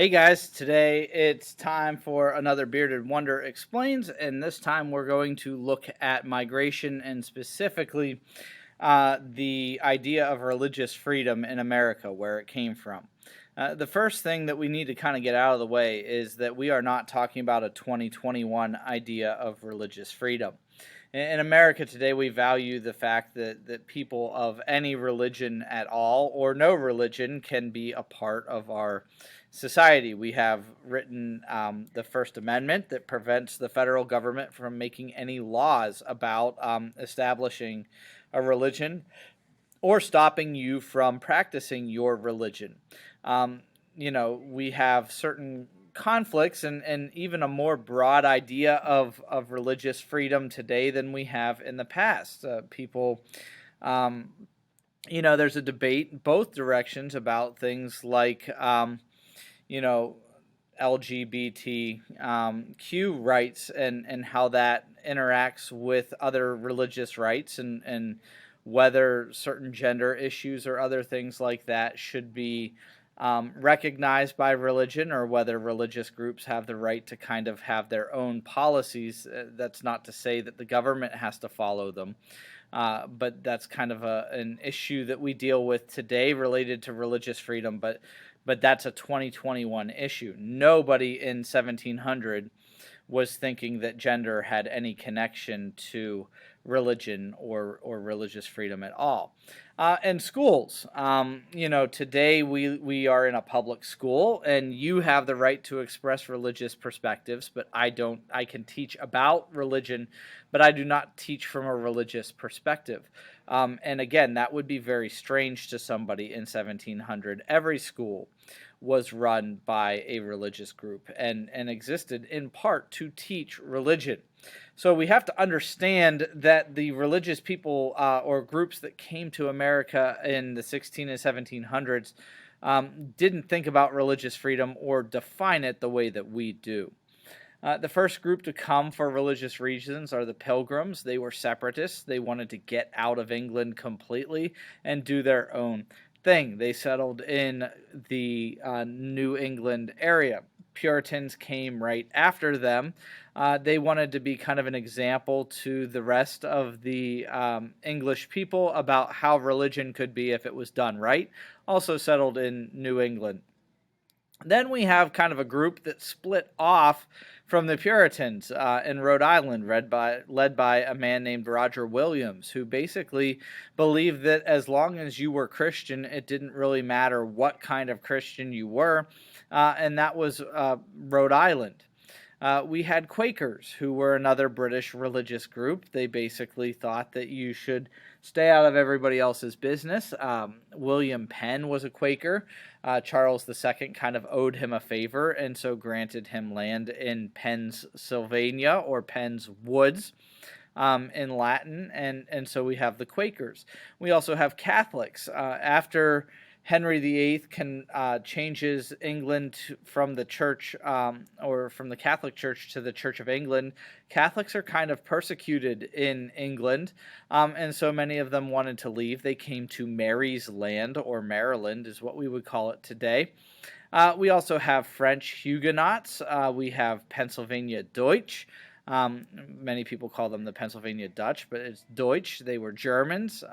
Hey guys, today it's time for another Bearded Wonder Explains, and this time we're going to look at migration and specifically the idea of religious freedom in America, where it came from. The first thing that we need to kind of get out of the way is that we are not talking about a 2021 idea of religious freedom. In America today, we value the fact that people of any religion at all or no religion can be a part of our society. We have written the First Amendment that prevents the federal government from making any laws about establishing a religion or stopping you from practicing your religion. Um, we have certain conflicts and even a more broad idea of religious freedom today than we have in the past. Um, there's a debate in both directions about things like, you know, LGBTQ rights and how that interacts with other religious rights and whether certain gender issues or other things like that should be recognized by religion or whether religious groups have the right to kind of have their own policies. That's not to say that the government has to follow them. But that's kind of an issue that we deal with today related to religious freedom. But that's a 2021 issue. Nobody in 1700 was thinking that gender had any connection to religion or religious freedom at all. And schools, today we are in a public school, and you have the right to express religious perspectives, but I don't. I can teach about religion, but I do not teach from a religious perspective. And again, that would be very strange to somebody in 1700. Every school was run by a religious group and existed in part to teach religion. So we have to understand that the religious people or groups that came to America in the 16 and 1700s didn't think about religious freedom or define it the way that we do. The first group to come for religious reasons are the Pilgrims. They were separatists. They wanted to get out of England completely and do their own thing. They settled in the New England area. Puritans came right after them. They wanted to be kind of an example to the rest of the English people about how religion could be if it was done right. Also settled in New England. Then we have kind of a group that split off from the Puritans in Rhode Island, led by a man named Roger Williams, who basically believed that as long as you were Christian, it didn't really matter what kind of Christian you were, and that was Rhode Island. We had Quakers, who were another British religious group. They basically thought that you should stay out of everybody else's business. William Penn was a Quaker. Charles II kind of owed him a favor and so granted him land in Pennsylvania or Penn's Woods. In Latin, and so we have the Quakers. We also have Catholics. After Henry VIII changes England from the church or from the Catholic Church to the Church of England, Catholics are kind of persecuted in England, and so many of them wanted to leave. They came to Mary's Land, or Maryland is what we would call it today. We also have French Huguenots. We have Pennsylvania Deutsch. Many people call them the Pennsylvania Dutch, but it's Deutsch. They were Germans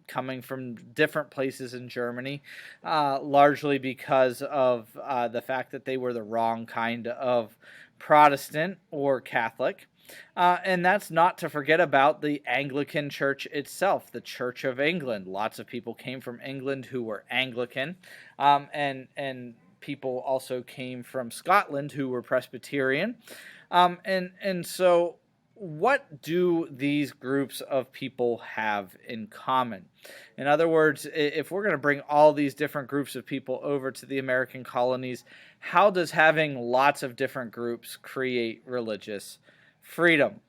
coming from different places in Germany, largely because of the fact that they were the wrong kind of Protestant or Catholic. And that's not to forget about the Anglican Church itself, the Church of England. Lots of people came from England who were Anglican, and people also came from Scotland who were Presbyterian. And so what do these groups of people have in common? In other words, if we're going to bring all these different groups of people over to the American colonies, how does having lots of different groups create religious freedom?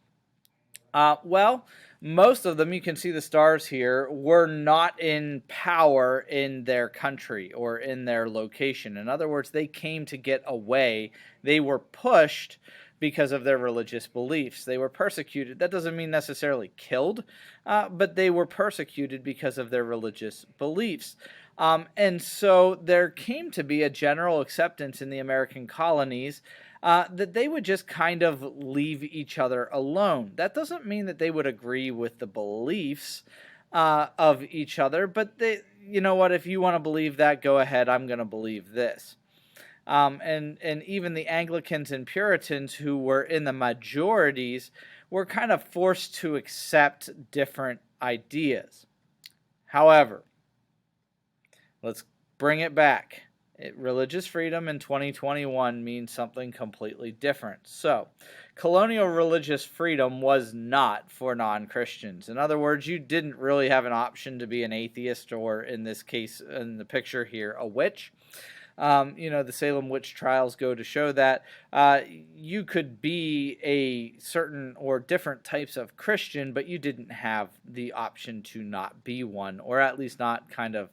Well, most of them, you can see the stars here, were not in power in their country or in their location. In other words, they came to get away. They were pushed because of their religious beliefs. They were persecuted. That doesn't mean necessarily killed, but they were persecuted because of their religious beliefs. And so there came to be a general acceptance in the American colonies that they would just kind of leave each other alone. That doesn't mean that they would agree with the beliefs of each other, but they, you know what, if you want to believe that, go ahead, I'm going to believe this. And even the Anglicans and Puritans, who were in the majorities, were kind of forced to accept different ideas. However, let's bring it back. Religious freedom in 2021 means something completely different. So, colonial religious freedom was not for non-Christians. In other words, you didn't really have an option to be an atheist, or in this case, in the picture here, a witch. The Salem witch trials go to show that you could be a certain or different types of Christian, but you didn't have the option to not be one, or at least not kind of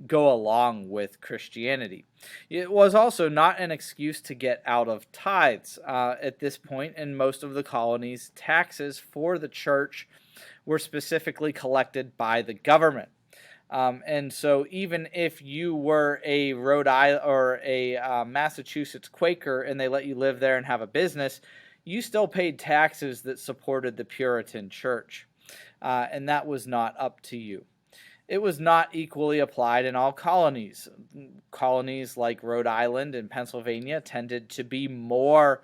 go along with Christianity. It was also not an excuse to get out of tithes. At this point, in most of the colonies, taxes for the church were specifically collected by the government. And so even if you were a Rhode Island or a Massachusetts Quaker and they let you live there and have a business, you still paid taxes that supported the Puritan church. And that was not up to you. It was not equally applied in all colonies. Colonies like Rhode Island and Pennsylvania tended to be more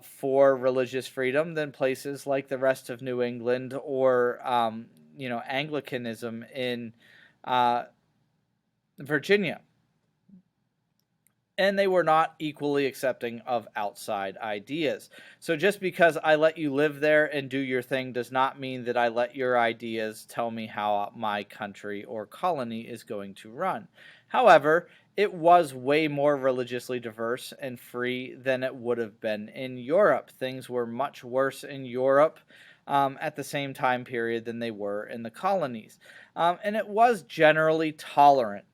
for religious freedom than places like the rest of New England or, Anglicanism in Virginia. And they were not equally accepting of outside ideas. So just because I let you live there and do your thing does not mean that I let your ideas tell me how my country or colony is going to run. However, it was way more religiously diverse and free than it would have been in Europe. Things were much worse in Europe at the same time period than they were in the colonies. And it was generally tolerant.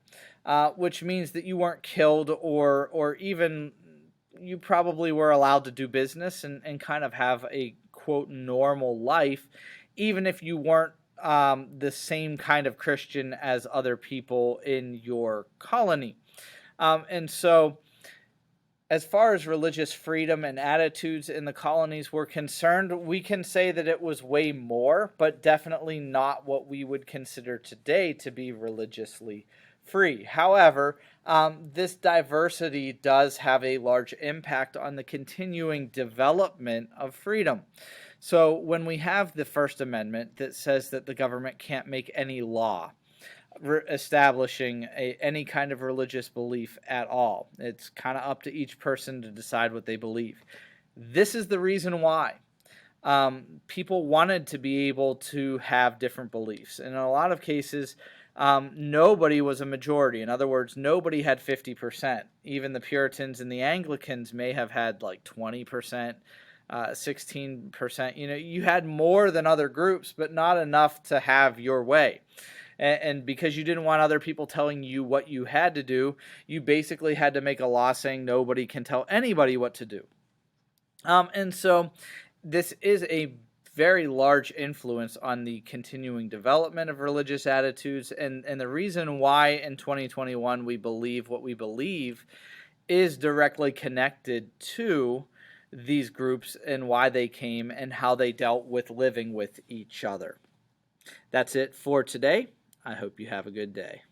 Which means that you weren't killed or even you probably were allowed to do business and kind of have a, quote, normal life, even if you weren't the same kind of Christian as other people in your colony. And so as far as religious freedom and attitudes in the colonies were concerned, we can say that it was way more, but definitely not what we would consider today to be religiously free. However, this diversity does have a large impact on the continuing development of freedom. So when we have the First Amendment that says that the government can't make any law establishing any kind of religious belief at all, it's kind of up to each person to decide what they believe. This is the reason why. People wanted to be able to have different beliefs. And in a lot of cases, nobody was a majority. In other words, nobody had 50%. Even the Puritans and the Anglicans may have had like 20%, 16%. You had more than other groups, but not enough to have your way. And because you didn't want other people telling you what you had to do, you basically had to make a law saying nobody can tell anybody what to do. And so this is a very large influence on the continuing development of religious attitudes. And the reason why in 2021 we believe what we believe is directly connected to these groups and why they came and how they dealt with living with each other. That's it for today. I hope you have a good day.